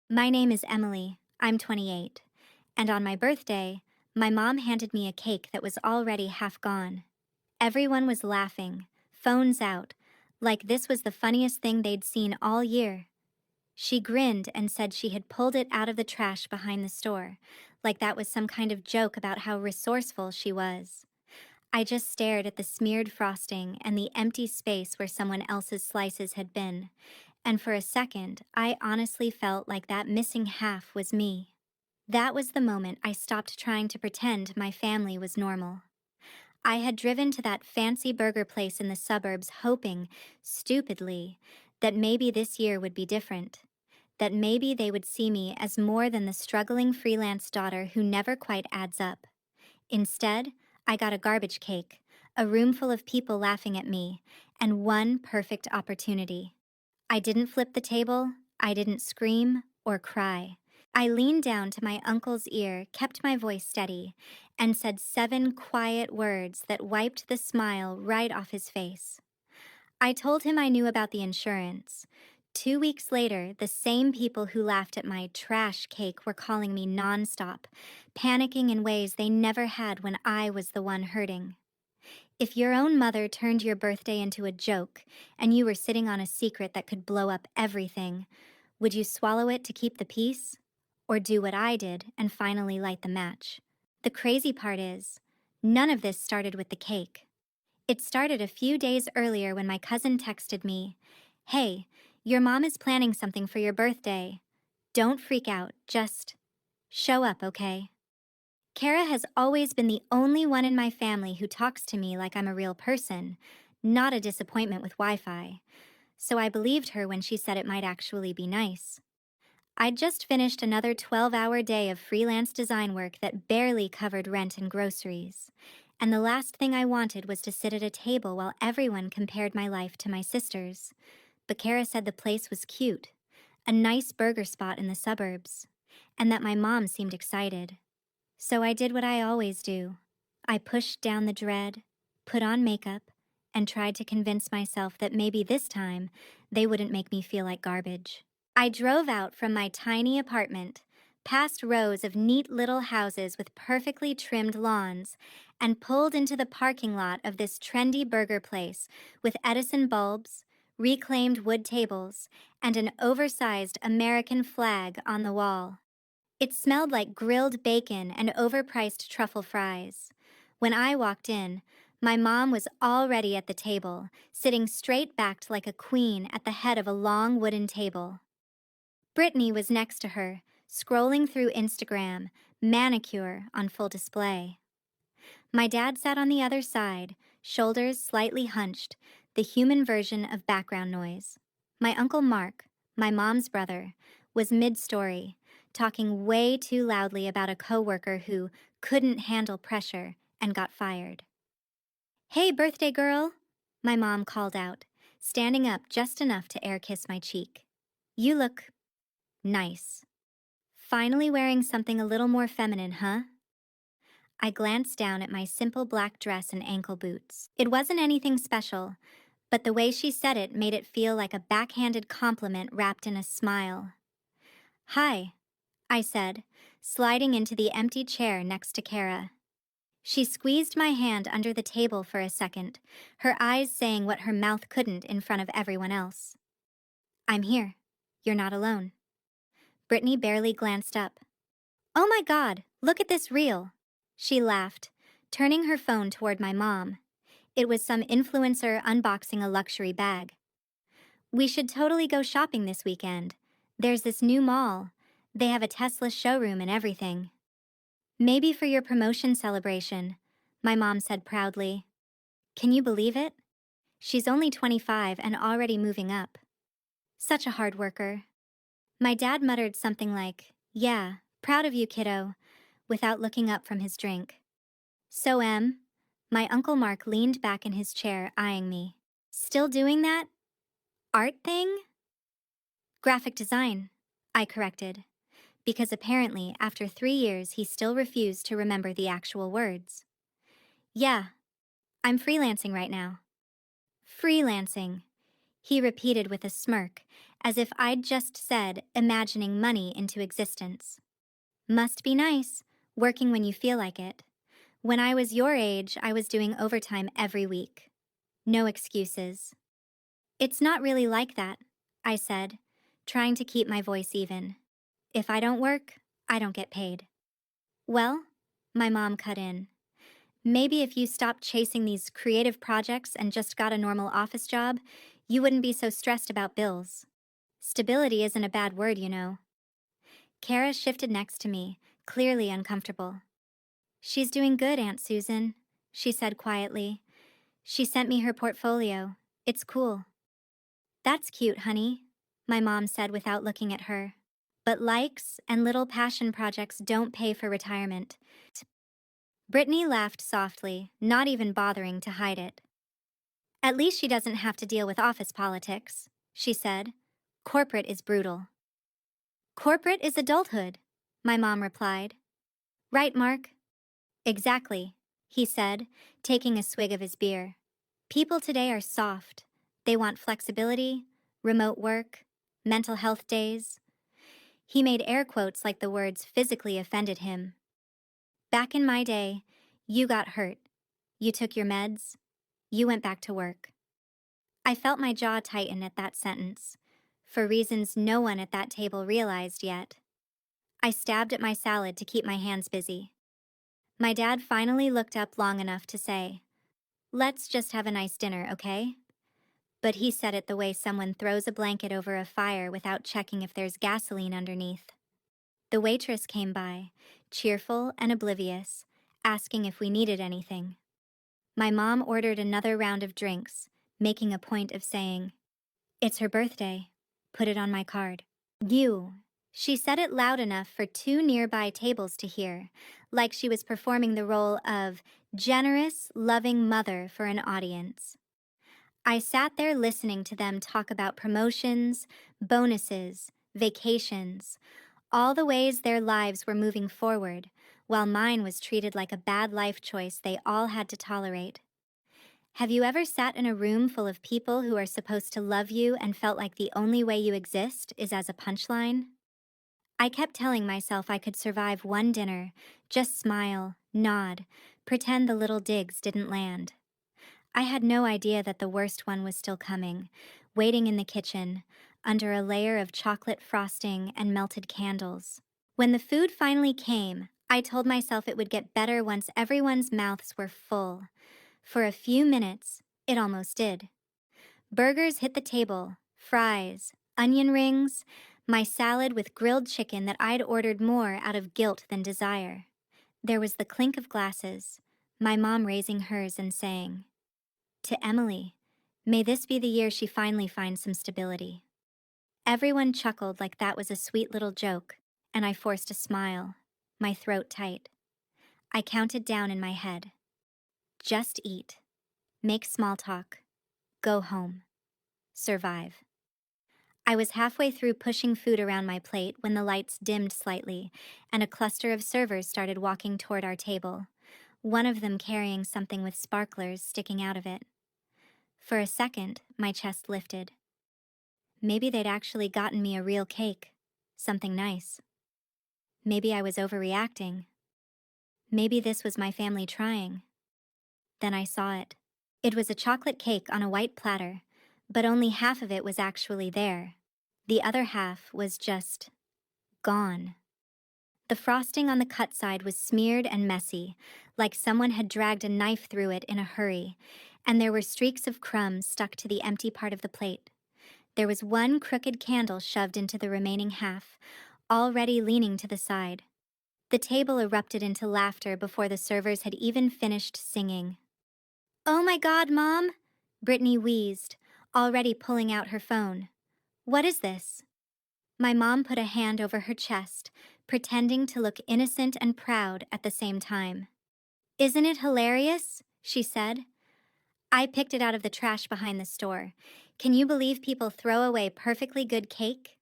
My name is Emily. I'm 28. And on my birthday, my mom handed me a cake that was already half gone. Everyone was laughing, phones out, like this was the funniest thing they'd seen all year. She grinned and said she had pulled it out of the trash behind the store, like that was some kind of joke about how resourceful she was. I just stared at the smeared frosting and the empty space where someone else's slices had been, and for a second, I honestly felt like that missing half was me. That was the moment I stopped trying to pretend my family was normal. I had driven to that fancy burger place in the suburbs hoping, stupidly, that maybe this year would be different. That maybe they would see me as more than the struggling freelance daughter who never quite adds up. Instead, I got a garbage cake, a room full of people laughing at me, and one perfect opportunity. I didn't flip the table, I didn't scream or cry. I leaned down to my uncle's ear, kept my voice steady, and said 7 quiet words that wiped the smile right off his face. I told him I knew about the insurance. 2 weeks later, the same people who laughed at my trash cake were calling me nonstop, panicking in ways they never had when I was the one hurting. If your own mother turned your birthday into a joke and you were sitting on a secret that could blow up everything, would you swallow it to keep the peace? Or do what I did and finally light the match? The crazy part is, none of this started with the cake. It started a few days earlier when my cousin texted me, "Hey, your mom is planning something for your birthday. Don't freak out, just show up, okay?" Kara has always been the only one in my family who talks to me like I'm a real person, not a disappointment with Wi-Fi. So I believed her when she said it might actually be nice. I'd just finished another 12-hour day of freelance design work that barely covered rent and groceries. And the last thing I wanted was to sit at a table while everyone compared my life to my sister's. But Kara said the place was cute, a nice burger spot in the suburbs, and that my mom seemed excited. So I did what I always do. I pushed down the dread, put on makeup, and tried to convince myself that maybe this time they wouldn't make me feel like garbage. I drove out from my tiny apartment, past rows of neat little houses with perfectly trimmed lawns, and pulled into the parking lot of this trendy burger place with Edison bulbs, reclaimed wood tables, and an oversized American flag on the wall. It smelled like grilled bacon and overpriced truffle fries. When I walked in, my mom was already at the table, sitting straight-backed like a queen at the head of a long wooden table. Brittany was next to her, scrolling through Instagram, manicure on full display. My dad sat on the other side, shoulders slightly hunched, the human version of background noise. My Uncle Mark, my mom's brother, was mid-story, talking way too loudly about a coworker who couldn't handle pressure and got fired. "Hey, birthday girl," my mom called out, standing up just enough to air kiss my cheek. "You look nice. Finally wearing something a little more feminine, huh?" I glanced down at my simple black dress and ankle boots. It wasn't anything special, but the way she said it made it feel like a backhanded compliment wrapped in a smile. "Hi," I said, sliding into the empty chair next to Kara. She squeezed my hand under the table for a second, her eyes saying what her mouth couldn't in front of everyone else. "I'm here. You're not alone." Brittany barely glanced up. "Oh my God, look at this reel." She laughed, turning her phone toward my mom. It was some influencer unboxing a luxury bag. "We should totally go shopping this weekend. There's this new mall. They have a Tesla showroom and everything." "Maybe for your promotion celebration," my mom said proudly. Can you believe it? She's only 25 and already moving up. Such a hard worker. My dad muttered something like, "Yeah, proud of you, kiddo," without looking up from his drink. "So, my Uncle Mark leaned back in his chair, eyeing me. "Still doing that art thing?" "Graphic design," I corrected, because apparently after 3 years he still refused to remember the actual words. "Yeah, I'm freelancing right now." "Freelancing," he repeated with a smirk, as if I'd just said, imagining money into existence. Must be nice, working when you feel like it. When I was your age, I was doing overtime every week. No excuses. It's not really like that, I said, trying to keep my voice even. If I don't work, I don't get paid. Well, my mom cut in. Maybe if you stopped chasing these creative projects and just got a normal office job, you wouldn't be so stressed about bills. Stability isn't a bad word, you know. Kara shifted next to me, clearly uncomfortable. She's doing good, Aunt Susan, she said quietly. She sent me her portfolio. It's cool. That's cute, honey, my mom said without looking at her. But likes and little passion projects don't pay for retirement. Brittany laughed softly, not even bothering to hide it. At least she doesn't have to deal with office politics, she said. Corporate is brutal. Corporate is adulthood, my mom replied. Right, Mark? Exactly, he said, taking a swig of his beer. People today are soft. They want flexibility, remote work, mental health days. He made air quotes like the words physically offended him. Back in my day, you got hurt. You took your meds. You went back to work. I felt my jaw tighten at that sentence, for reasons no one at that table realized yet. I stabbed at my salad to keep my hands busy. My dad finally looked up long enough to say, "Let's just have a nice dinner, okay?" But he said it the way someone throws a blanket over a fire without checking if there's gasoline underneath. The waitress came by, cheerful and oblivious, asking if we needed anything. My mom ordered another round of drinks, making a point of saying, "It's her birthday. Put it on my card." You. She said it loud enough for two nearby tables to hear, like she was performing the role of generous, loving mother for an audience. I sat there listening to them talk about promotions, bonuses, vacations, all the ways their lives were moving forward, while mine was treated like a bad life choice they all had to tolerate. Have you ever sat in a room full of people who are supposed to love you and felt like the only way you exist is as a punchline? I kept telling myself I could survive one dinner, just smile, nod, pretend the little digs didn't land. I had no idea that the worst one was still coming, waiting in the kitchen, under a layer of chocolate frosting and melted candles. When the food finally came, I told myself it would get better once everyone's mouths were full. For a few minutes, it almost did. Burgers hit the table, fries, onion rings, my salad with grilled chicken that I'd ordered more out of guilt than desire. There was the clink of glasses, my mom raising hers and saying, "To Emily, may this be the year she finally finds some stability." Everyone chuckled like that was a sweet little joke, and I forced a smile, my throat tight. I counted down in my head. Just eat. Make small talk. Go home. Survive. I was halfway through pushing food around my plate when the lights dimmed slightly, and a cluster of servers started walking toward our table, one of them carrying something with sparklers sticking out of it. For a second, my chest lifted. Maybe they'd actually gotten me a real cake, something nice. Maybe I was overreacting. Maybe this was my family trying. Then I saw it. It was a chocolate cake on a white platter, but only half of it was actually there. The other half was just gone. The frosting on the cut side was smeared and messy, like someone had dragged a knife through it in a hurry, and there were streaks of crumbs stuck to the empty part of the plate. There was one crooked candle shoved into the remaining half, already leaning to the side. The table erupted into laughter before the servers had even finished singing. "Oh my God, Mom!" Brittany wheezed, already pulling out her phone. "What is this?" My mom put a hand over her chest, pretending to look innocent and proud at the same time. "Isn't it hilarious?" she said. "I picked it out of the trash behind the store. Can you believe people throw away perfectly good cake?"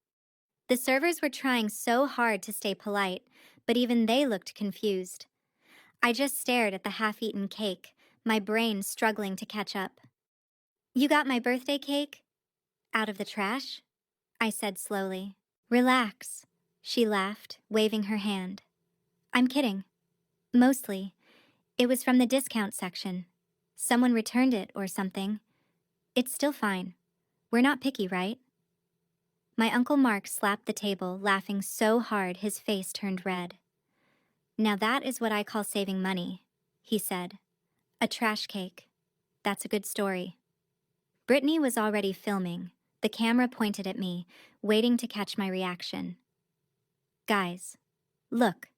The servers were trying so hard to stay polite, but even they looked confused. I just stared at the half-eaten cake, my brain struggling to catch up. "You got my birthday cake? Out of the trash?" I said slowly. Relax, she laughed, waving her hand. I'm kidding. Mostly. It was from the discount section. Someone returned it or something. It's still fine. We're not picky, right? My Uncle Mark slapped the table, laughing so hard his face turned red. Now that is what I call saving money, he said. A trash cake. That's a good story. Brittany was already filming, the camera pointed at me, waiting to catch my reaction. Guys, look,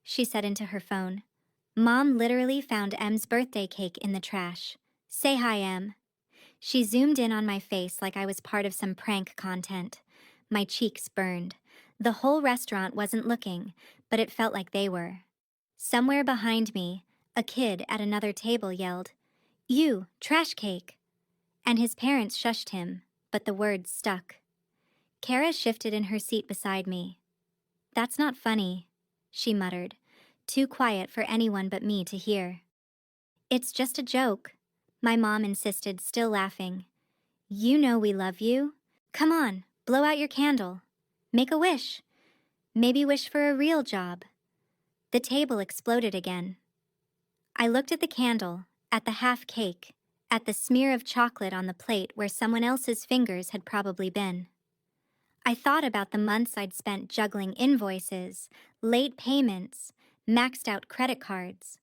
she said into her phone. Mom literally found Em's birthday cake in the trash. Say hi, Em. She zoomed in on my face like I was part of some prank content. My cheeks burned. The whole restaurant wasn't looking, but it felt like they were. Somewhere behind me, a kid at another table yelled, You, trash cake! And his parents shushed him, but the words stuck. Kara shifted in her seat beside me. That's not funny, she muttered, too quiet for anyone but me to hear. It's just a joke, my mom insisted, still laughing. You know we love you. Come on, blow out your candle. Make a wish. Maybe wish for a real job. The table exploded again. I looked at the candle, at the half cake, at the smear of chocolate on the plate where someone else's fingers had probably been. I thought about the months I'd spent juggling invoices, late payments, maxed out credit cards.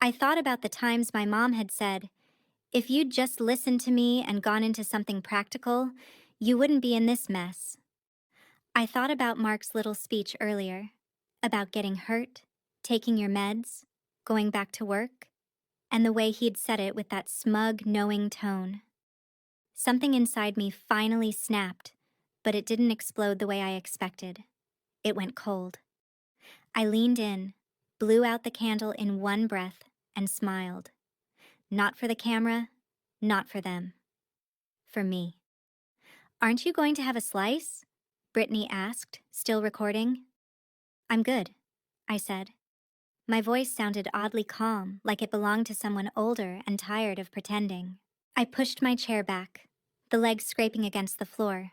I thought about the times my mom had said, if you'd just listened to me and gone into something practical, you wouldn't be in this mess. I thought about Mark's little speech earlier, about getting hurt, taking your meds, going back to work, and the way he'd said it with that smug, knowing tone. Something inside me finally snapped, but it didn't explode the way I expected. It went cold. I leaned in, blew out the candle in one breath, and smiled. Not for the camera, not for them. For me. Aren't you going to have a slice? Brittany asked, still recording. I'm good, I said. My voice sounded oddly calm, like it belonged to someone older and tired of pretending. I pushed my chair back, the legs scraping against the floor.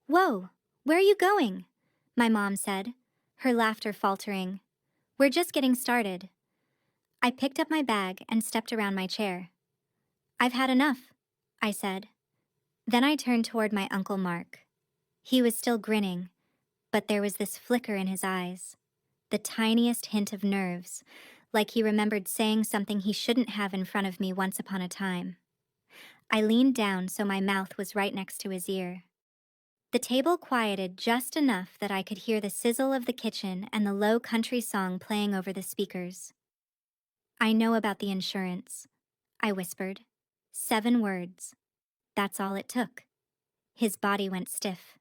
Whoa, where are you going? My mom said, her laughter faltering. We're just getting started. I picked up my bag and stepped around my chair. I've had enough, I said. Then I turned toward my Uncle Mark. He was still grinning, but there was this flicker in his eyes, the tiniest hint of nerves, like he remembered saying something he shouldn't have in front of me once upon a time. I leaned down so my mouth was right next to his ear. The table quieted just enough that I could hear the sizzle of the kitchen and the low country song playing over the speakers. I know about the insurance, I whispered. 7 words. That's all it took. His body went stiff.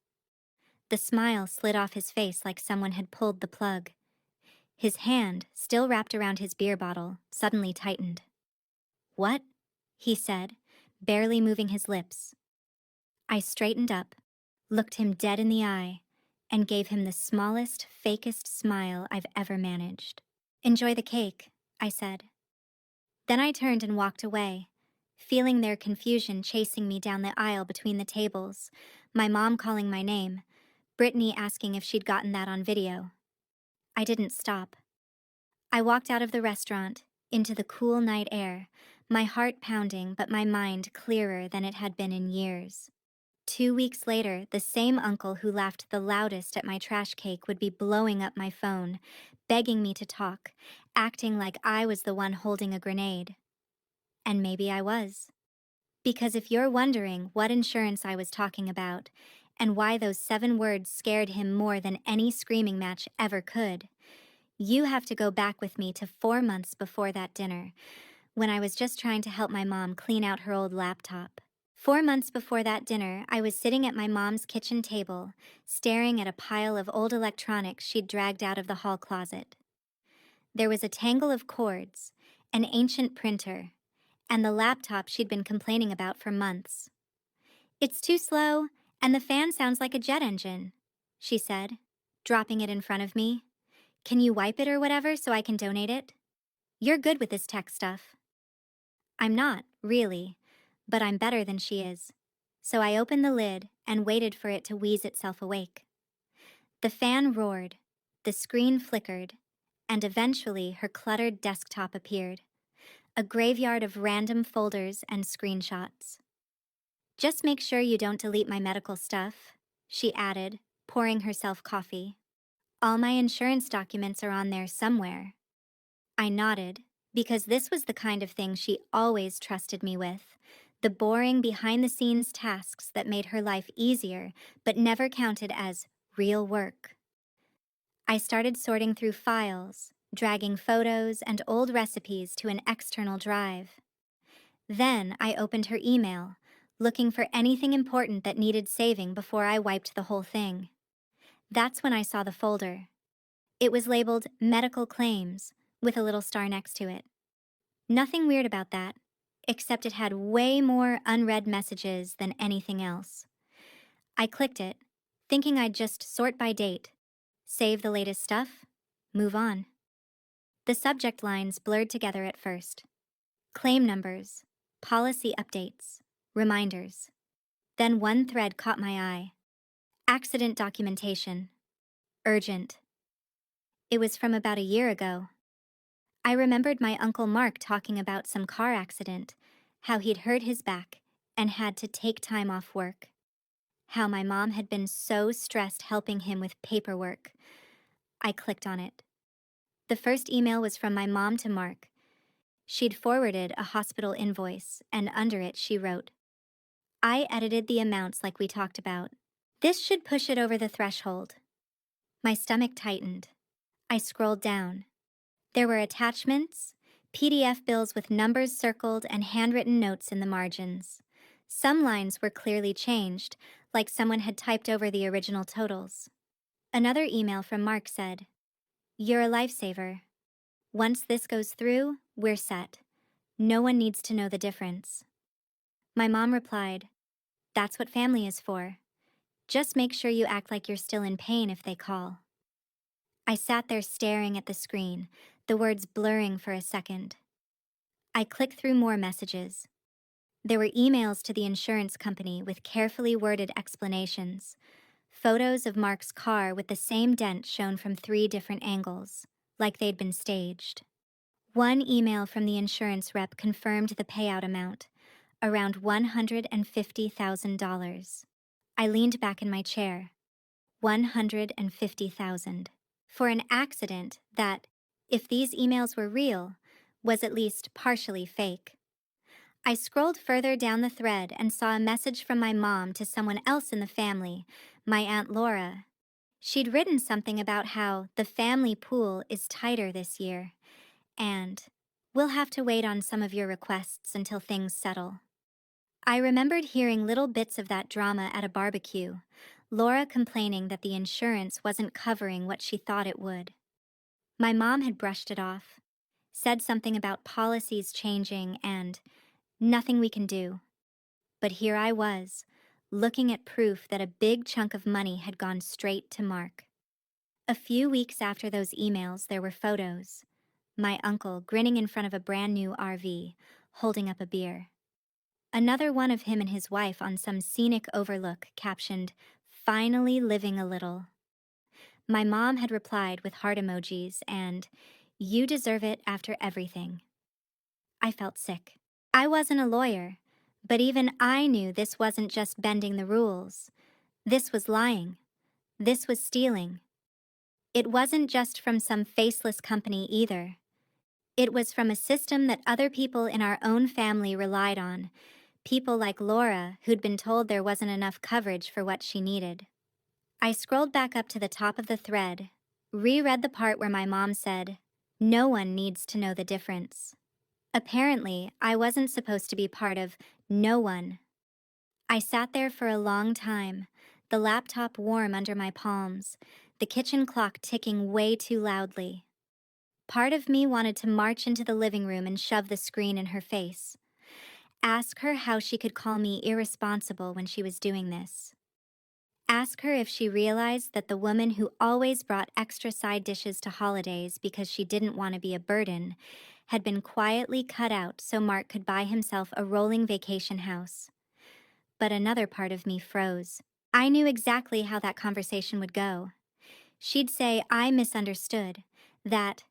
The smile slid off his face like someone had pulled the plug. His hand, still wrapped around his beer bottle, suddenly tightened. What? He said, barely moving his lips. I straightened up, looked him dead in the eye, and gave him the smallest, fakest smile I've ever managed. Enjoy the cake, I said. Then I turned and walked away, feeling their confusion chasing me down the aisle between the tables, my mom calling my name, Brittany asking if she'd gotten that on video. I didn't stop. I walked out of the restaurant, into the cool night air, my heart pounding but my mind clearer than it had been in years. 2 weeks later, the same uncle who laughed the loudest at my trash cake would be blowing up my phone, begging me to talk, acting like I was the one holding a grenade. And maybe I was. Because if you're wondering what insurance I was talking about, and why those 7 words scared him more than any screaming match ever could, you have to go back with me to 4 months before that dinner, when I was just trying to help my mom clean out her old laptop. 4 months before that dinner, I was sitting at my mom's kitchen table, staring at a pile of old electronics she'd dragged out of the hall closet. There was a tangle of cords, an ancient printer, and the laptop she'd been complaining about for months. It's too slow, and the fan sounds like a jet engine, she said, dropping it in front of me. Can you wipe it or whatever so I can donate it? You're good with this tech stuff. I'm not, really, but I'm better than she is. So I opened the lid and waited for it to wheeze itself awake. The fan roared, the screen flickered, and eventually her cluttered desktop appeared, a graveyard of random folders and screenshots. "Just make sure you don't delete my medical stuff," she added, pouring herself coffee. "All my insurance documents are on there somewhere." I nodded, because this was the kind of thing she always trusted me with, the boring behind-the-scenes tasks that made her life easier but never counted as real work. I started sorting through files, dragging photos and old recipes to an external drive. Then I opened her email, looking for anything important that needed saving before I wiped the whole thing. That's when I saw the folder. It was labeled Medical Claims, with a little star next to it. Nothing weird about that, except it had way more unread messages than anything else. I clicked it, thinking I'd just sort by date, save the latest stuff, move on. The subject lines blurred together at first. Claim numbers, policy updates, reminders. Then one thread caught my eye. Accident documentation. Urgent. It was from about a year ago. I remembered my Uncle Mark talking about some car accident, how he'd hurt his back and had to take time off work. How my mom had been so stressed helping him with paperwork. I clicked on it. The first email was from my mom to Mark. She'd forwarded a hospital invoice, and under it she wrote, "I edited the amounts like we talked about. This should push it over the threshold." My stomach tightened. I scrolled down. There were attachments, PDF bills with numbers circled and handwritten notes in the margins. Some lines were clearly changed, like someone had typed over the original totals. Another email from Mark said, "You're a lifesaver. Once this goes through, we're set. No one needs to know the difference." My mom replied, "That's what family is for. Just make sure you act like you're still in pain if they call." I sat there staring at the screen, the words blurring for a second. I clicked through more messages. There were emails to the insurance company with carefully worded explanations, photos of Mark's car with the same dent shown from 3 different angles, like they'd been staged. One email from the insurance rep confirmed the payout amount, around $150,000. I leaned back in my chair. $150,000. For an accident that, if these emails were real, was at least partially fake. I scrolled further down the thread and saw a message from my mom to someone else in the family, my Aunt Laura. She'd written something about how the family pool is tighter this year, and "We'll have to wait on some of your requests until things settle." I remembered hearing little bits of that drama at a barbecue, Laura complaining that the insurance wasn't covering what she thought it would. My mom had brushed it off, said something about policies changing and nothing we can do. But here I was, looking at proof that a big chunk of money had gone straight to Mark. A few weeks after those emails, there were photos. My uncle grinning in front of a brand new RV, holding up a beer. Another one of him and his wife on some scenic overlook captioned, "Finally living a little." My mom had replied with heart emojis and, "You deserve it after everything." I felt sick. I wasn't a lawyer, but even I knew this wasn't just bending the rules. This was lying. This was stealing. It wasn't just from some faceless company either. It was from a system that other people in our own family relied on. People like Laura, who'd been told there wasn't enough coverage for what she needed. I scrolled back up to the top of the thread, reread the part where my mom said, "No one needs to know the difference." Apparently, I wasn't supposed to be part of no one. I sat there for a long time, the laptop warm under my palms, the kitchen clock ticking way too loudly. Part of me wanted to march into the living room and shove the screen in her face. Ask her how she could call me irresponsible when she was doing this. Ask her if she realized that the woman who always brought extra side dishes to holidays because she didn't want to be a burden had been quietly cut out so Mark could buy himself a rolling vacation house. But another part of me froze. I knew exactly how that conversation would go. She'd say I misunderstood, that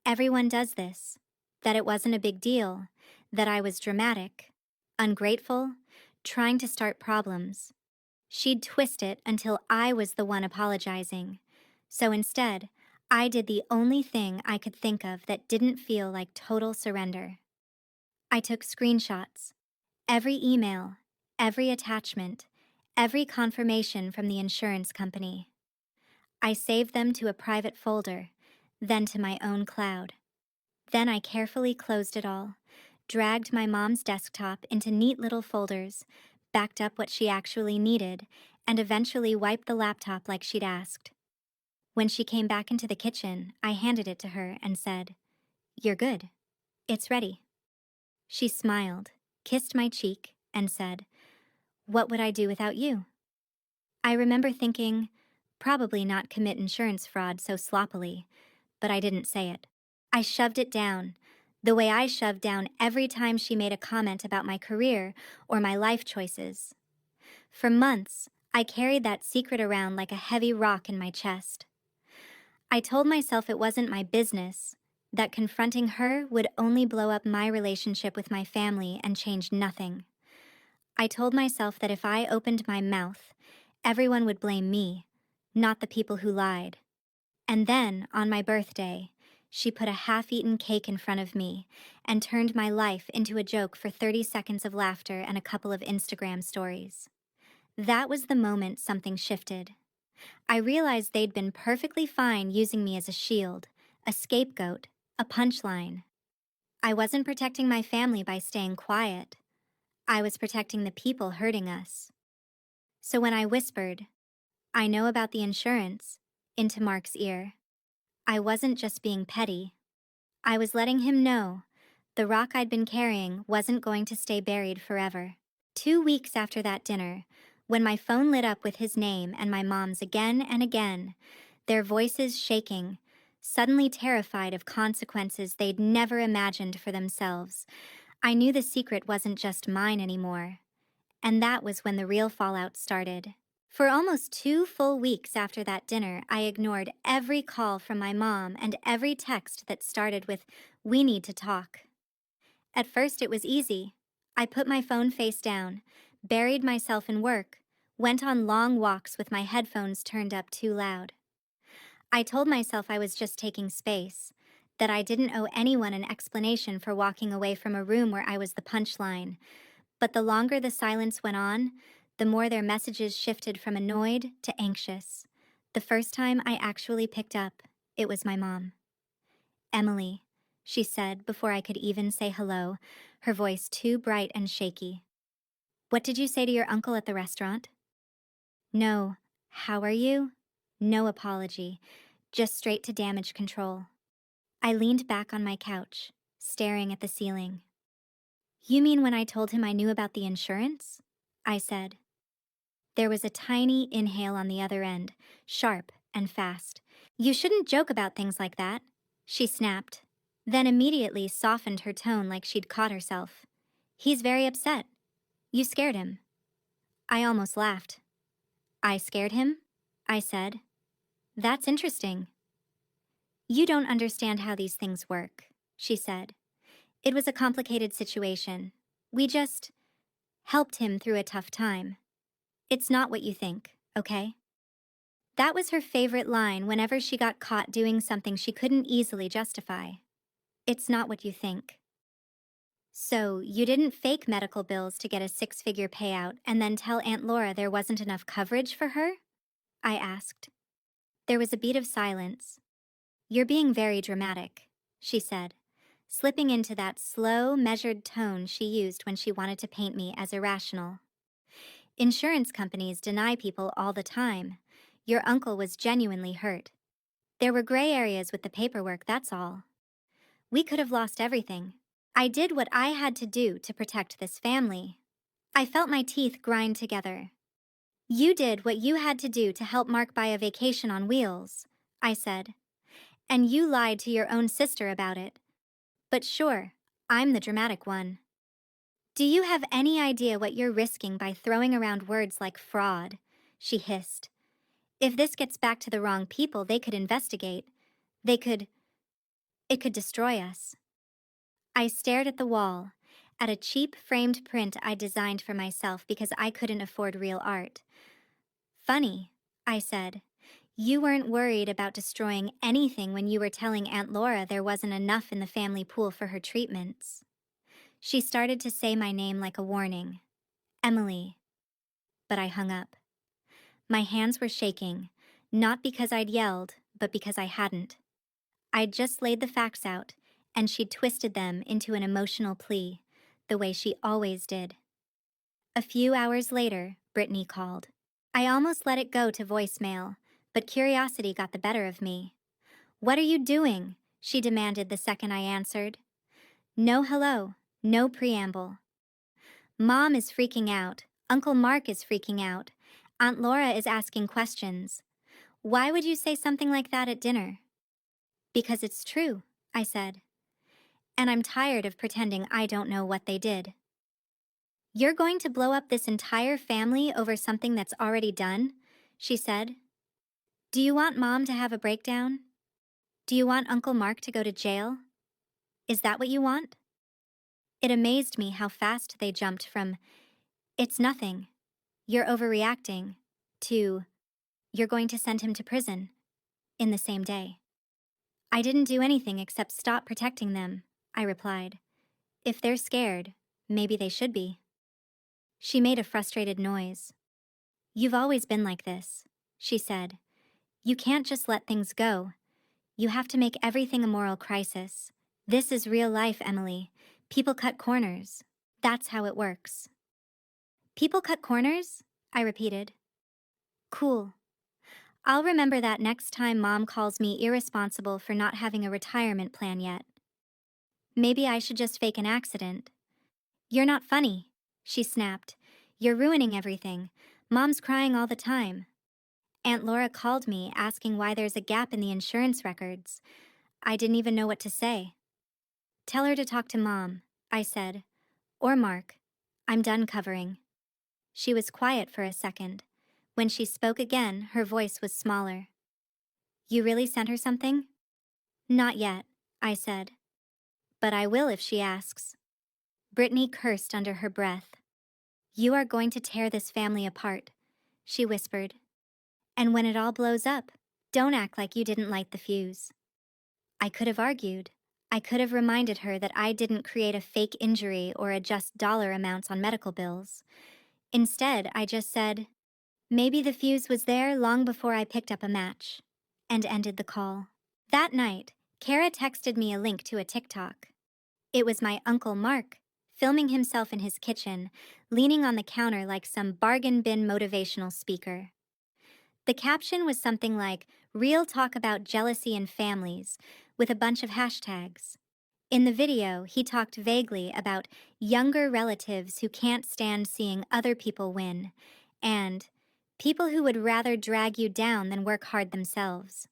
everyone does this, that it wasn't a big deal, that I was dramatic, ungrateful, trying to start problems. She'd twist it until I was the one apologizing. So instead, I did the only thing I could think of that didn't feel like total surrender. I took screenshots. Every email, every attachment, every confirmation from the insurance company. I saved them to a private folder, then to my own cloud. Then I carefully closed it all, dragged my mom's desktop into neat little folders, backed up what she actually needed, and eventually wiped the laptop like she'd asked. When she came back into the kitchen, I handed it to her and said, "You're good. It's ready." She smiled, kissed my cheek, and said, "What would I do without you?" I remember thinking, probably not commit insurance fraud so sloppily, but I didn't say it. I shoved it down, the way I shoved down every time she made a comment about my career or my life choices. For months, I carried that secret around like a heavy rock in my chest. I told myself it wasn't my business, that confronting her would only blow up my relationship with my family and change nothing. I told myself that if I opened my mouth, everyone would blame me, not the people who lied. And then, on my birthday, she put a half-eaten cake in front of me and turned my life into a joke for 30 seconds of laughter and a couple of Instagram stories. That was the moment something shifted. I realized they'd been perfectly fine using me as a shield, a scapegoat, a punchline. I wasn't protecting my family by staying quiet. I was protecting the people hurting us. So when I whispered, "I know about the insurance," into Mark's ear, I wasn't just being petty. I was letting him know the rock I'd been carrying wasn't going to stay buried forever. 2 weeks after that dinner, when my phone lit up with his name and my mom's again and again, their voices shaking, suddenly terrified of consequences they'd never imagined for themselves, I knew the secret wasn't just mine anymore. And that was when the real fallout started. For almost 2 full weeks after that dinner, I ignored every call from my mom and every text that started with, "We need to talk." At first, it was easy. I put my phone face down, buried myself in work, went on long walks with my headphones turned up too loud. I told myself I was just taking space, that I didn't owe anyone an explanation for walking away from a room where I was the punchline. But the longer the silence went on, the more their messages shifted from annoyed to anxious. The first time I actually picked up, it was my mom. "Emily," she said before I could even say hello, her voice too bright and shaky. "What did you say to your uncle at the restaurant?" No, "How are you?" No apology, just straight to damage control. I leaned back on my couch, staring at the ceiling. "You mean when I told him I knew about the insurance?" I said. There was a tiny inhale on the other end, sharp and fast. "You shouldn't joke about things like that," she snapped, then immediately softened her tone like she'd caught herself. "He's very upset. You scared him." I almost laughed. "I scared him?" I said. "That's interesting." "You don't understand how these things work," she said. "It was a complicated situation. We just helped him through a tough time. It's not what you think, okay?" That was her favorite line whenever she got caught doing something she couldn't easily justify. "It's not what you think." "So, you didn't fake medical bills to get a six-figure payout and then tell Aunt Laura there wasn't enough coverage for her?" I asked. There was a beat of silence. "You're being very dramatic," she said, slipping into that slow, measured tone she used when she wanted to paint me as irrational. "Insurance companies deny people all the time. Your uncle was genuinely hurt. There were gray areas with the paperwork, that's all. We could have lost everything. I did what I had to do to protect this family." I felt my teeth grind together. "You did what you had to do to help Mark buy a vacation on wheels," I said. "And you lied to your own sister about it. But sure, I'm the dramatic one. Do you have any idea what you're risking by throwing around words like fraud? she hissed. If this gets back to the wrong people, they could investigate. They could. It could destroy us. I stared at the wall, at a cheap framed print I designed for myself because I couldn't afford real art. Funny, I said. You weren't worried about destroying anything when you were telling Aunt Laura there wasn't enough in the family pool for her treatments. She started to say my name like a warning. Emily. But I hung up. My hands were shaking, not because I'd yelled, but because I hadn't. I'd just laid the facts out, and she'd twisted them into an emotional plea, the way she always did. A few hours later, Brittany called. I almost let it go to voicemail, but curiosity got the better of me. "What are you doing?" she demanded the second I answered. No hello, no preamble. Mom is freaking out. Uncle Mark is freaking out. Aunt Laura is asking questions. Why would you say something like that at dinner? Because it's true, I said. And I'm tired of pretending I don't know what they did. You're going to blow up this entire family over something that's already done? She said. Do you want Mom to have a breakdown? Do you want Uncle Mark to go to jail? Is that what you want? It amazed me how fast they jumped from, "It's nothing, you're overreacting," to, "You're going to send him to prison," in the same day. I didn't do anything except stop protecting them, I replied. If they're scared, maybe they should be. She made a frustrated noise. You've always been like this, she said. You can't just let things go. You have to make everything a moral crisis. This is real life, Emily. People cut corners. That's how it works. People cut corners? I repeated. Cool. I'll remember that next time Mom calls me irresponsible for not having a retirement plan yet. Maybe I should just fake an accident. You're not funny, she snapped. You're ruining everything. Mom's crying all the time. Aunt Laura called me asking why there's a gap in the insurance records. I didn't even know what to say. Tell her to talk to Mom, I said. Or Mark. I'm done covering. She was quiet for a second. When she spoke again, her voice was smaller. You really sent her something? Not yet, I said. But I will if she asks. Brittany cursed under her breath. You are going to tear this family apart, she whispered. And when it all blows up, don't act like you didn't light the fuse. I could have argued. I could have reminded her that I didn't create a fake injury or adjust dollar amounts on medical bills. Instead, I just said, maybe the fuse was there long before I picked up a match, and ended the call. That night, Kara texted me a link to a TikTok. It was my Uncle Mark, filming himself in his kitchen, leaning on the counter like some bargain bin motivational speaker. The caption was something like, "Real talk about jealousy in families," with a bunch of hashtags. In the video, he talked vaguely about younger relatives who can't stand seeing other people win, and people who would rather drag you down than work hard themselves.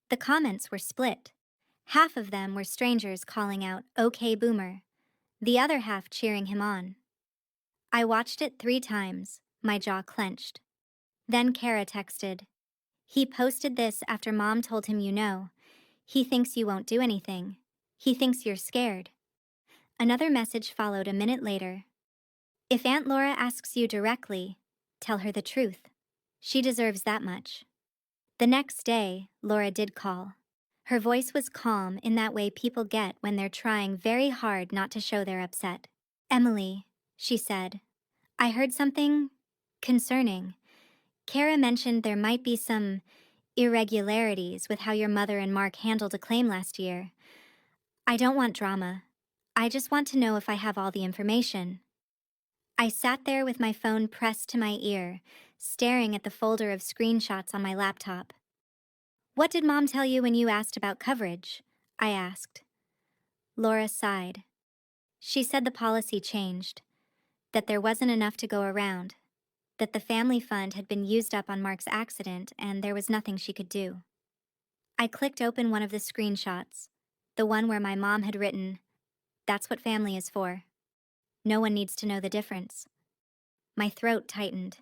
The comments were split. Half of them were strangers calling out, "Okay, boomer," the other half cheering him on. I watched it 3 times, my jaw clenched. Then Kara texted, "He posted this after Mom told him you know. He thinks you won't do anything. He thinks you're scared." Another message followed a minute later. "If Aunt Laura asks you directly, tell her the truth. She deserves that much." The next day, Laura did call. Her voice was calm in that way people get when they're trying very hard not to show they're upset. "Emily," she said, "I heard something concerning. Kara mentioned there might be some irregularities with how your mother and Mark handled a claim last year. I don't want drama. I just want to know if I have all the information." I sat there with my phone pressed to my ear, staring at the folder of screenshots on my laptop. "What did Mom tell you when you asked about coverage?" I asked. Laura sighed. She said the policy changed, that there wasn't enough to go around, that the family fund had been used up on Mark's accident and there was nothing she could do. I clicked open one of the screenshots, the one where my mom had written, "That's what family is for. No one needs to know the difference." My throat tightened.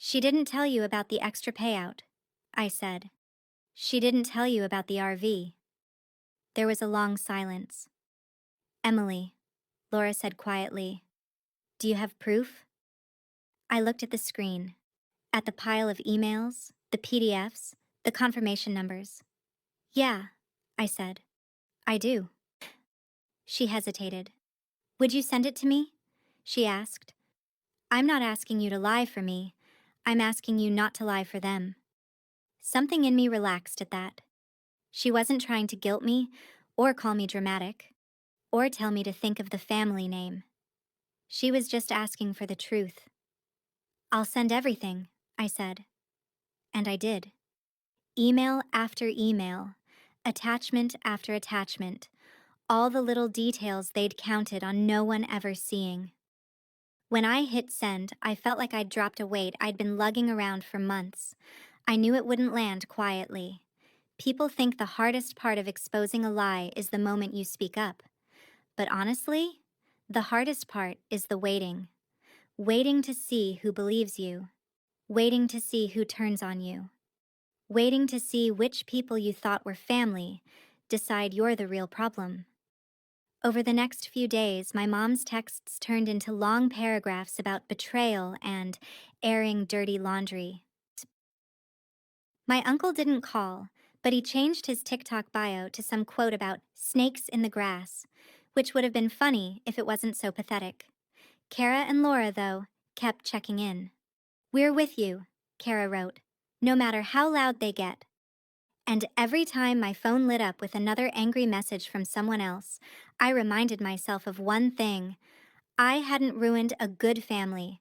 She didn't tell you about the extra payout, I said. She didn't tell you about the RV. There was a long silence. Emily, Laura said quietly, do you have proof? I looked at the screen, at the pile of emails, the PDFs, the confirmation numbers. Yeah, I said. I do. She hesitated. Would you send it to me? She asked. I'm not asking you to lie for me. I'm asking you not to lie for them. Something in me relaxed at that. She wasn't trying to guilt me, or call me dramatic, or tell me to think of the family name. She was just asking for the truth. I'll send everything, I said. And I did. Email after email, attachment after attachment, all the little details they'd counted on no one ever seeing. When I hit send, I felt like I'd dropped a weight I'd been lugging around for months. I knew it wouldn't land quietly. People think the hardest part of exposing a lie is the moment you speak up. But honestly, the hardest part is the waiting. Waiting to see who believes you. Waiting to see who turns on you. Waiting to see which people you thought were family decide you're the real problem. Over the next few days, my mom's texts turned into long paragraphs about betrayal and airing dirty laundry. My uncle didn't call, but he changed his TikTok bio to some quote about snakes in the grass, which would have been funny if it wasn't so pathetic. Kara and Laura, though, kept checking in. We're with you, Kara wrote, no matter how loud they get. And every time my phone lit up with another angry message from someone else, I reminded myself of one thing. I hadn't ruined a good family.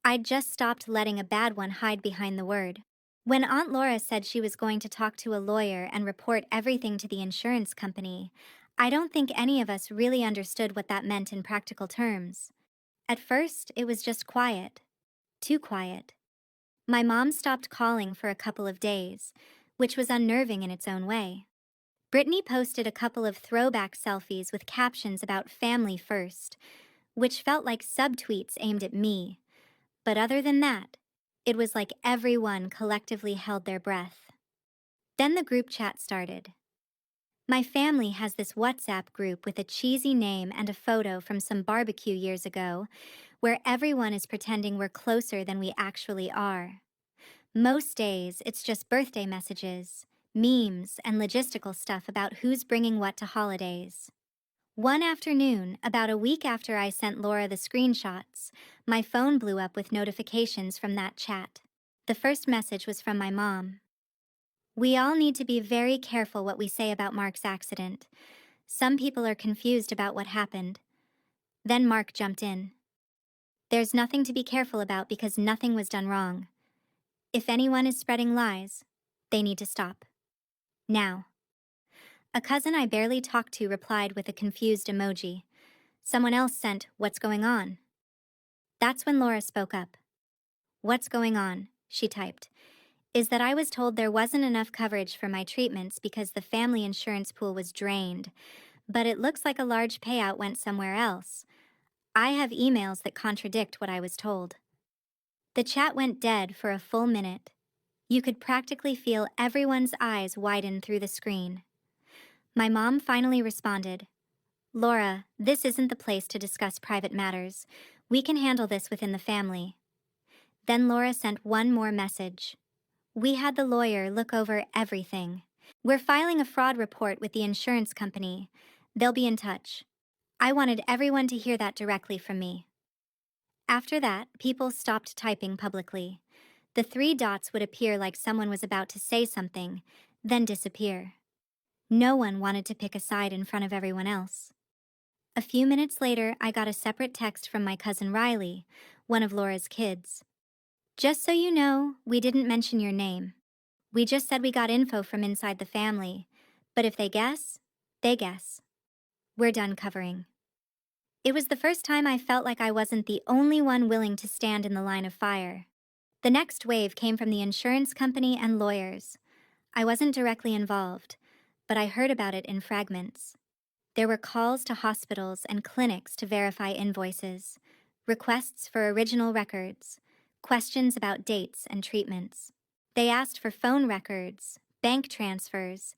I'd just stopped letting a bad one hide behind the word. When Aunt Laura said she was going to talk to a lawyer and report everything to the insurance company, I don't think any of us really understood what that meant in practical terms. At first, it was just quiet. Too quiet. My mom stopped calling for a couple of days, which was unnerving in its own way. Brittany posted a couple of throwback selfies with captions about family first, which felt like subtweets aimed at me. But other than that, it was like everyone collectively held their breath. Then the group chat started. My family has this WhatsApp group with a cheesy name and a photo from some barbecue years ago, where everyone is pretending we're closer than we actually are. Most days, it's just birthday messages, memes, and logistical stuff about who's bringing what to holidays. One afternoon, about a week after I sent Laura the screenshots, my phone blew up with notifications from that chat. The first message was from my mom. We all need to be very careful what we say about Mark's accident. Some people are confused about what happened. Then Mark jumped in. There's nothing to be careful about because nothing was done wrong. If anyone is spreading lies, they need to stop. Now. A cousin I barely talked to replied with a confused emoji. Someone else sent, "What's going on?" That's when Laura spoke up. "What's going on," she typed, "is that I was told there wasn't enough coverage for my treatments because the family insurance pool was drained, but it looks like a large payout went somewhere else. I have emails that contradict what I was told." The chat went dead for a full minute. You could practically feel everyone's eyes widen through the screen. My mom finally responded, "Laura, this isn't the place to discuss private matters. We can handle this within the family." Then Laura sent one more message. "We had the lawyer look over everything. We're filing a fraud report with the insurance company. They'll be in touch." I wanted everyone to hear that directly from me. After that, people stopped typing publicly. The three dots would appear like someone was about to say something, then disappear. No one wanted to pick a side in front of everyone else. A few minutes later, I got a separate text from my cousin Riley, one of Laura's kids. "Just so you know, we didn't mention your name. We just said we got info from inside the family. But if they guess, they guess. We're done covering." It was the first time I felt like I wasn't the only one willing to stand in the line of fire. The next wave came from the insurance company and lawyers. I wasn't directly involved, but I heard about it in fragments. There were calls to hospitals and clinics to verify invoices, requests for original records, questions about dates and treatments. They asked for phone records, bank transfers,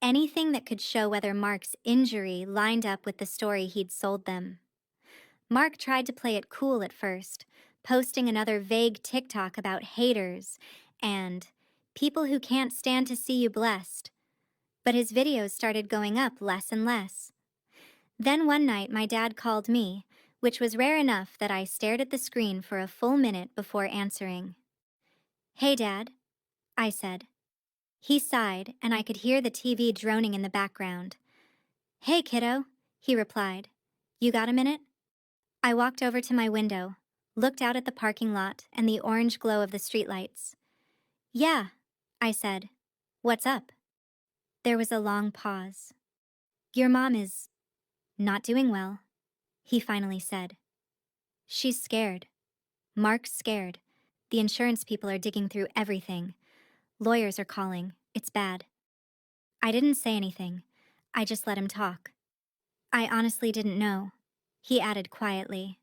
anything that could show whether Mark's injury lined up with the story he'd sold them. Mark tried to play it cool at first, posting another vague TikTok about haters and people who can't stand to see you blessed. But his videos started going up less and less. Then one night my dad called me, which was rare enough that I stared at the screen for a full minute before answering. "Hey, Dad," I said. He sighed, and I could hear the TV droning in the background. "Hey, kiddo," he replied. "You got a minute?" I walked over to my window, looked out at the parking lot and the orange glow of the streetlights. "Yeah," I said. "What's up?" There was a long pause. "Your mom is not doing well," he finally said. "She's scared. Mark's scared. The insurance people are digging through everything. Lawyers are calling. It's bad." I didn't say anything. I just let him talk. "I honestly didn't know," he added quietly,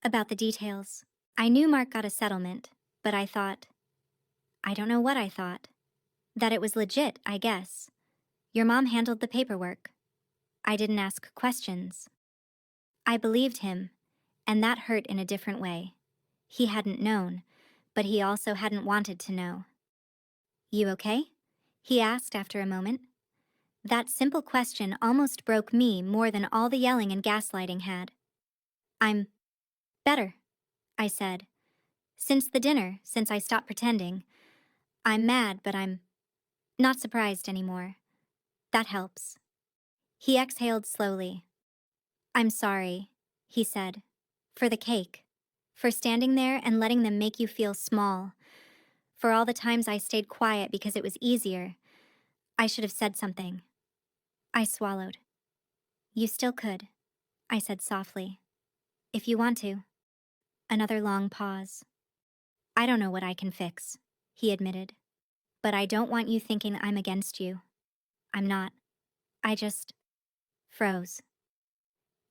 "about the details. I knew Mark got a settlement, but I don't know what I thought. That it was legit, I guess. Your mom handled the paperwork. I didn't ask questions." I believed him, and that hurt in a different way. He hadn't known, but he also hadn't wanted to know. "You okay?" he asked after a moment. That simple question almost broke me more than all the yelling and gaslighting had. "I'm better," I said. "Since the dinner, since I stopped pretending. I'm mad, but I'm not surprised anymore. That helps." He exhaled slowly. "I'm sorry," he said, "for the cake, for standing there and letting them make you feel small, for all the times I stayed quiet because it was easier. I should have said something." I swallowed. "You still could," I said softly. "If you want to." Another long pause. "I don't know what I can fix," he admitted. "But I don't want you thinking I'm against you. I'm not. I just froze."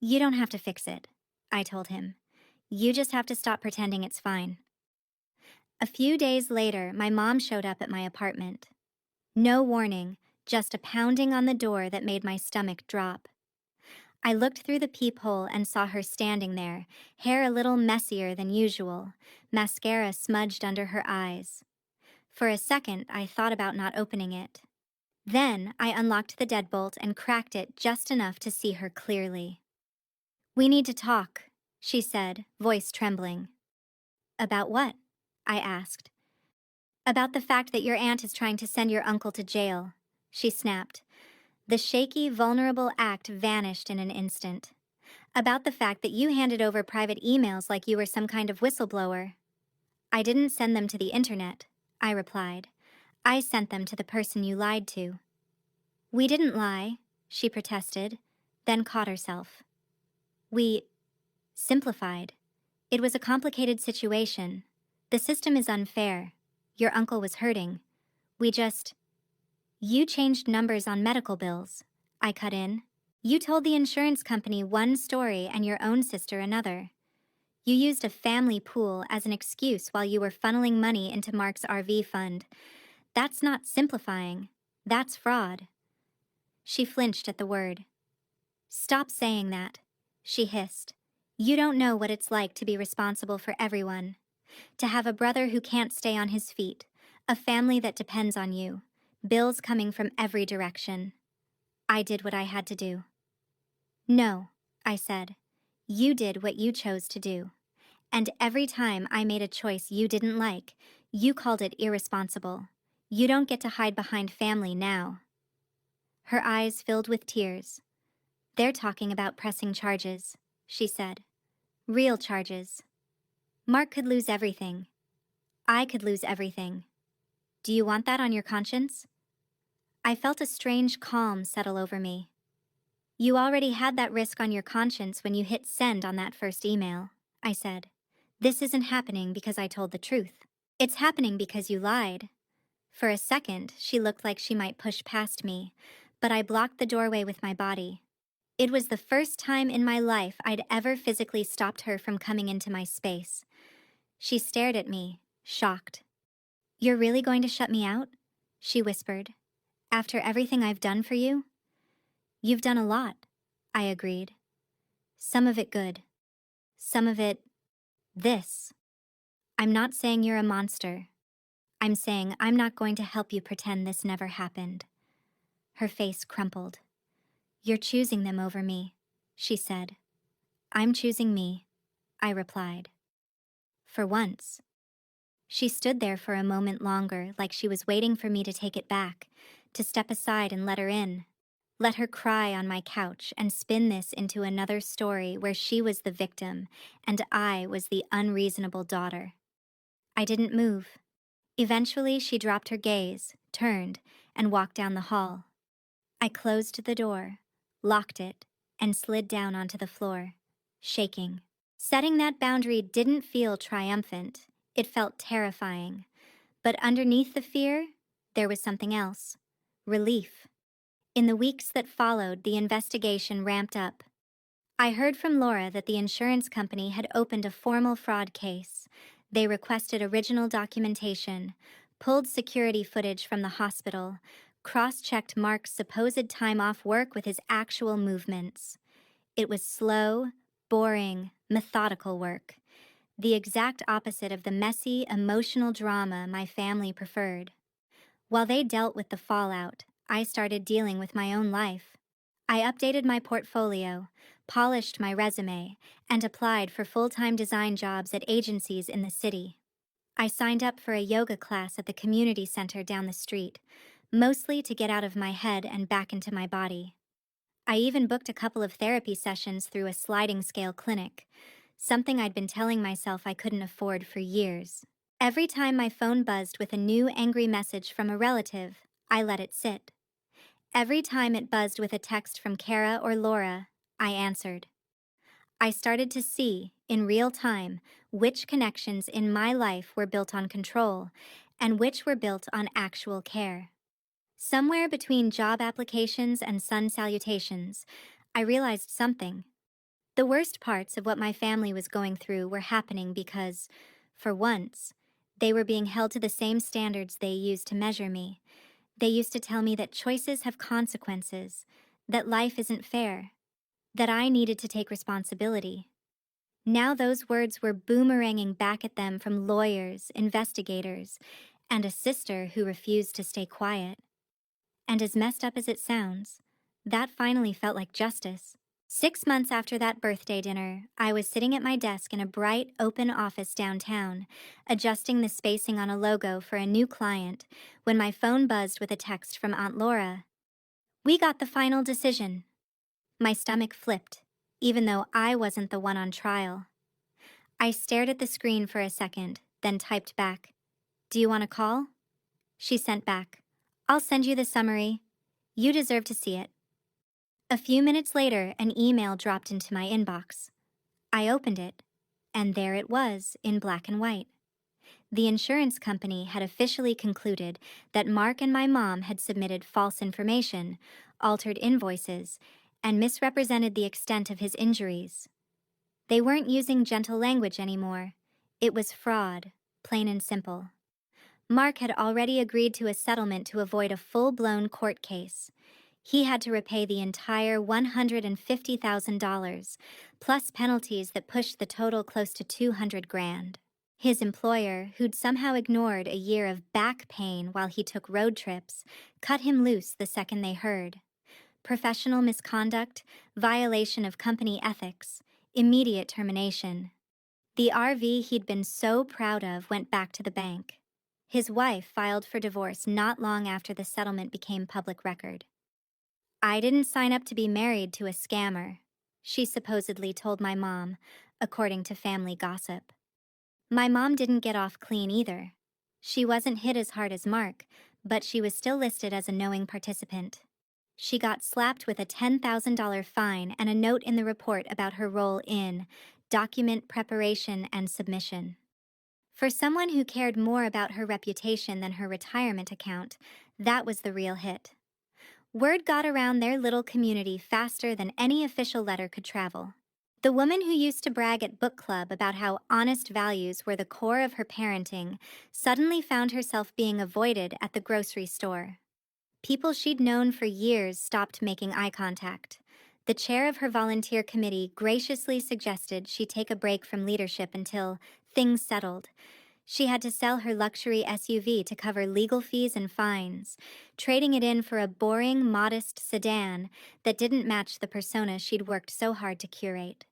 "You don't have to fix it," I told him. "You just have to stop pretending it's fine." A few days later, my mom showed up at my apartment. No warning, just a pounding on the door that made my stomach drop. I looked through the peephole and saw her standing there, hair a little messier than usual, mascara smudged under her eyes. For a second, I thought about not opening it. Then, I unlocked the deadbolt and cracked it just enough to see her clearly. "We need to talk," she said, voice trembling. "About what?" I asked. "About the fact that your aunt is trying to send your uncle to jail," she snapped. The shaky, vulnerable act vanished in an instant. "About the fact that you handed over private emails like you were some kind of whistleblower." "I didn't send them to the internet," I replied. "I sent them to the person you lied to." "We didn't lie," she protested, then caught herself. "We simplified. It was a complicated situation. The system is unfair. Your uncle was hurting. You changed numbers on medical bills," I cut in. "You told the insurance company one story and your own sister another. You used a family pool as an excuse while you were funneling money into Mark's RV fund. That's not simplifying. That's fraud." She flinched at the word. "Stop saying that," she hissed. "You don't know what it's like to be responsible for everyone. To have a brother who can't stay on his feet, a family that depends on you, bills coming from every direction." I did what I had to do. "No," I said. "You did what you chose to do. And every time I made a choice you didn't like, you called it irresponsible. You don't get to hide behind family now." Her eyes filled with tears. "They're talking about pressing charges," she said. "Real charges. Mark could lose everything. I could lose everything. Do you want that on your conscience?" I felt a strange calm settle over me. "You already had that risk on your conscience when you hit send on that first email," I said. "This isn't happening because I told the truth. It's happening because you lied." For a second, she looked like she might push past me, but I blocked the doorway with my body. It was the first time in my life I'd ever physically stopped her from coming into my space. She stared at me, shocked. "You're really going to shut me out?" she whispered. "After everything I've done for you?" "You've done a lot," I agreed. "Some of it good. Some of it this. I'm not saying you're a monster. I'm saying I'm not going to help you pretend this never happened." Her face crumpled. "You're choosing them over me," she said. "I'm choosing me," I replied. For once. She stood there for a moment longer, like she was waiting for me to take it back, to step aside and let her in. Let her cry on my couch and spin this into another story where she was the victim and I was the unreasonable daughter. I didn't move. Eventually, she dropped her gaze, turned, and walked down the hall. I closed the door, locked it, and slid down onto the floor, shaking. Setting that boundary didn't feel triumphant. It felt terrifying. But underneath the fear, there was something else. Relief. In the weeks that followed, the investigation ramped up. I heard from Laura that the insurance company had opened a formal fraud case. They requested original documentation, pulled security footage from the hospital, cross-checked Mark's supposed time off work with his actual movements. It was slow, boring, methodical work. The exact opposite of the messy, emotional drama my family preferred. While they dealt with the fallout, I started dealing with my own life. I updated my portfolio, polished my resume, and applied for full-time design jobs at agencies in the city. I signed up for a yoga class at the community center down the street, mostly to get out of my head and back into my body. I even booked a couple of therapy sessions through a sliding scale clinic, something I'd been telling myself I couldn't afford for years. Every time my phone buzzed with a new angry message from a relative, I let it sit. Every time it buzzed with a text from Kara or Laura, I answered. I started to see, in real time, which connections in my life were built on control and which were built on actual care. Somewhere between job applications and sun salutations, I realized something. The worst parts of what my family was going through were happening because, for once, they were being held to the same standards they used to measure me. They used to tell me that choices have consequences, that life isn't fair, that I needed to take responsibility. Now those words were boomeranging back at them from lawyers, investigators, and a sister who refused to stay quiet. And as messed up as it sounds, that finally felt like justice. 6 months after that birthday dinner, I was sitting at my desk in a bright, open office downtown, adjusting the spacing on a logo for a new client, when my phone buzzed with a text from Aunt Laura. "We got the final decision." My stomach flipped, even though I wasn't the one on trial. I stared at the screen for a second, then typed back, "Do you want to call?" She sent back, "I'll send you the summary. You deserve to see it." A few minutes later, an email dropped into my inbox. I opened it, and there it was in black and white. The insurance company had officially concluded that Mark and my mom had submitted false information, altered invoices, and misrepresented the extent of his injuries. They weren't using gentle language anymore. It was fraud, plain and simple. Mark had already agreed to a settlement to avoid a full-blown court case. He had to repay the entire $150,000, plus penalties that pushed the total close to $200,000. His employer, who'd somehow ignored a year of back pain while he took road trips, cut him loose the second they heard. Professional misconduct, violation of company ethics, immediate termination. The RV he'd been so proud of went back to the bank. His wife filed for divorce not long after the settlement became public record. "I didn't sign up to be married to a scammer," she supposedly told my mom, according to family gossip. My mom didn't get off clean either. She wasn't hit as hard as Mark, but she was still listed as a knowing participant. She got slapped with a $10,000 fine and a note in the report about her role in document preparation and submission. For someone who cared more about her reputation than her retirement account, that was the real hit. Word got around their little community faster than any official letter could travel. The woman who used to brag at book club about how honest values were the core of her parenting suddenly found herself being avoided at the grocery store. People she'd known for years stopped making eye contact. The chair of her volunteer committee graciously suggested she take a break from leadership until things settled. She had to sell her luxury SUV to cover legal fees and fines, trading it in for a boring, modest sedan that didn't match the persona she'd worked so hard to curate.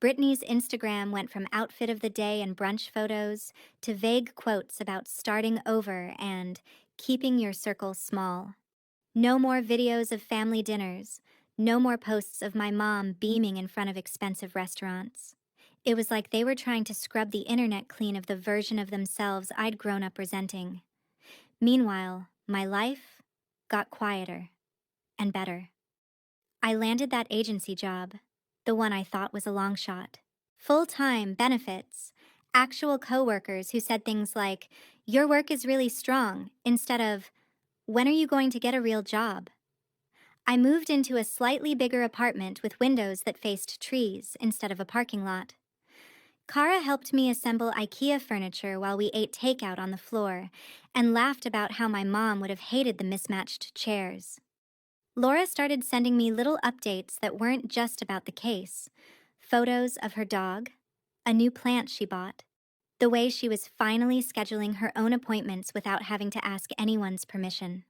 Brittany's Instagram went from outfit of the day and brunch photos to vague quotes about starting over and keeping your circle small. No more videos of family dinners. No more posts of my mom beaming in front of expensive restaurants. It was like they were trying to scrub the internet clean of the version of themselves I'd grown up resenting. Meanwhile, my life got quieter and better. I landed that agency job, the one I thought was a long shot. Full-time, benefits, actual coworkers who said things like, "Your work is really strong," instead of, "When are you going to get a real job?" I moved into a slightly bigger apartment with windows that faced trees instead of a parking lot. Kara helped me assemble IKEA furniture while we ate takeout on the floor and laughed about how my mom would have hated the mismatched chairs. Laura started sending me little updates that weren't just about the case. Photos of her dog, a new plant she bought, the way she was finally scheduling her own appointments without having to ask anyone's permission.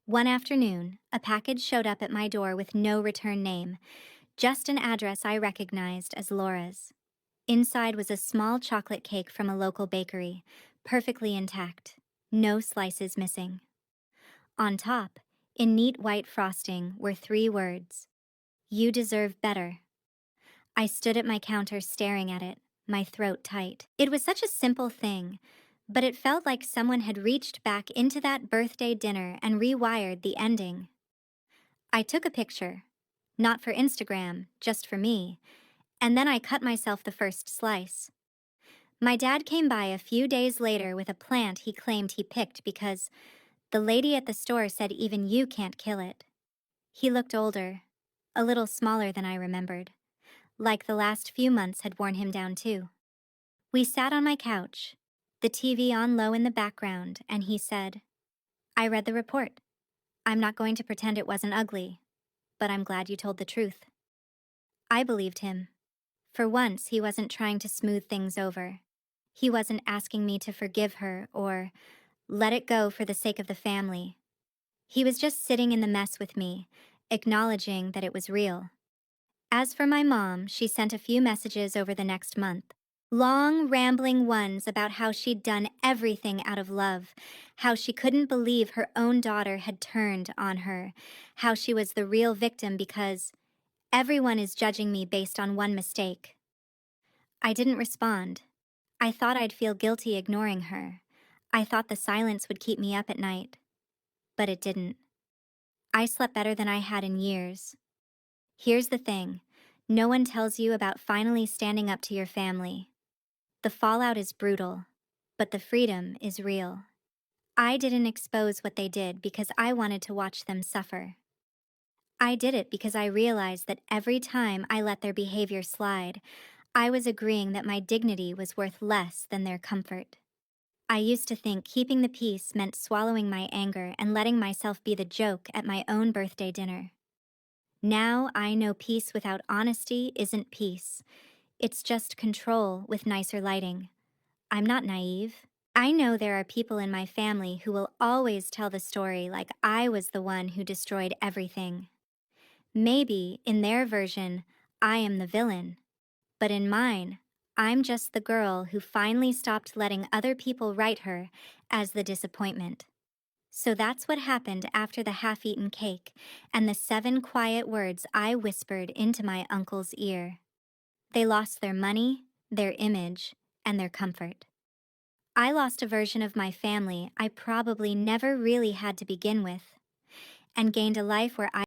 One afternoon, a package showed up at my door with no return name, just an address I recognized as Laura's. Inside was a small chocolate cake from a local bakery, perfectly intact, no slices missing. On top, in neat white frosting, were 3 words: "You deserve better." I stood at my counter staring at it, my throat tight. It was such a simple thing, but it felt like someone had reached back into that birthday dinner and rewired the ending. I took a picture, not for Instagram, just for me, and then I cut myself the first slice. My dad came by a few days later with a plant he claimed he picked because the lady at the store said even you can't kill it. He looked older, a little smaller than I remembered, like the last few months had worn him down too. We sat on my couch, the TV on low in the background, and he said, "I read the report. I'm not going to pretend it wasn't ugly, but I'm glad you told the truth." I believed him. For once, he wasn't trying to smooth things over. He wasn't asking me to forgive her or let it go for the sake of the family. He was just sitting in the mess with me, acknowledging that it was real. As for my mom, she sent a few messages over the next month. Long, rambling ones about how she'd done everything out of love, how she couldn't believe her own daughter had turned on her, how she was the real victim because everyone is judging me based on one mistake. I didn't respond. I thought I'd feel guilty ignoring her. I thought the silence would keep me up at night. But it didn't. I slept better than I had in years. Here's the thing. No one tells you about finally standing up to your family. The fallout is brutal, but the freedom is real. I didn't expose what they did because I wanted to watch them suffer. I did it because I realized that every time I let their behavior slide, I was agreeing that my dignity was worth less than their comfort. I used to think keeping the peace meant swallowing my anger and letting myself be the joke at my own birthday dinner. Now I know peace without honesty isn't peace. It's just control with nicer lighting. I'm not naive. I know there are people in my family who will always tell the story like I was the one who destroyed everything. Maybe, in their version, I am the villain. But in mine, I'm just the girl who finally stopped letting other people write her as the disappointment. So that's what happened after the half-eaten cake and the 7 quiet words I whispered into my uncle's ear. They lost their money, their image, and their comfort. I lost a version of my family I probably never really had to begin with, and gained a life where I